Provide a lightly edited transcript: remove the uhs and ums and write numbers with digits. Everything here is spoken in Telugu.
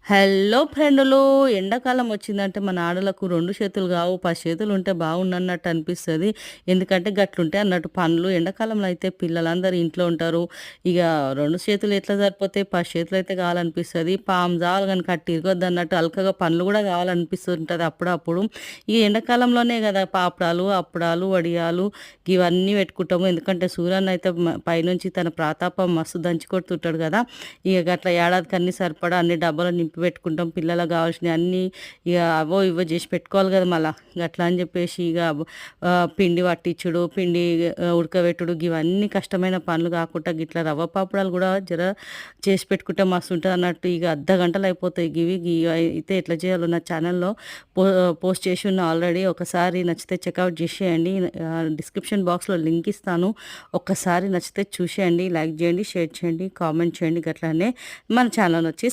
హలో ఫ్రెండులు. ఎండాకాలం వచ్చిందంటే మన ఆడలకు 2 చేతులు గావు, 10 చేతులుంటే బాగుండన్నట్టు అనిపిస్తది. ఎందుకంటే గట్లుంటాయి అన్నట్టు పనులు. ఎండాకాలంలో అయితే పిల్లలందరూ ఇంట్లో ఉంటారు. ఇగ 2 చేతులు ఎట్లా సరిపోతాయి, 10 చేతులైతే కావాలనిపిస్తది. పాము జావాలి గాని కట్టి ఇరగొద్దన్నట్టు అల్కగా పనులు గూడా కావాలనిపిస్తుంటది అప్పుడప్పుడు. ఈ ఎండాకాలంలోనే గదా పాపడాలు, అప్పడాలు, వడియాలు ఇవన్నీ పెట్టుకుంటాము. ఎందుకంటే సూరన్న అయితే పైనుంచి తన ప్రాతాపం మస్తు దంచి కొడుతుంటాడు గదా! ఇగ గట్లా ఏడాదికి అన్నీ సరిపడా అన్ని డబ్బాలో నింపి పెట్టుకుంటాం. పిల్లలకు కావాల్సినయి అన్నీ ఇగ అవో ఇవో చేసి పెట్టుకోవాలి కదా మళ్ళా. గట్లా అని చెప్పేసి ఇగ పిండి పట్టించుడు, పిండి ఉడకబెట్టుడు గివన్నీ కష్టమైన పనులు కాకుండా గిట్లా రవ్వ పాపడాలు కూడా చేసి పెట్టుకుంటే మస్తుంటదన్నట్టు. ఇగ అర్ధగంటలో అయిపోతాయి గివి. అయితే ఎట్లా చేయాలో నా ఛానల్‌లో పోస్ట్ చేసి ఉన్నా ఆల్రెడీ. ఒకసారి నచ్చితే చెకౌట్ చేసేయండి. డిస్క్రిప్షన్ బాక్స్‌లో లింక్ ఇస్తాను. ఒక్కసారి నచ్చితే చూసేయండి. లైక్ చేయండి, షేర్ చేయండి, కామెంట్ చేయండి. గట్లనే మన ఛానల్ వచ్చి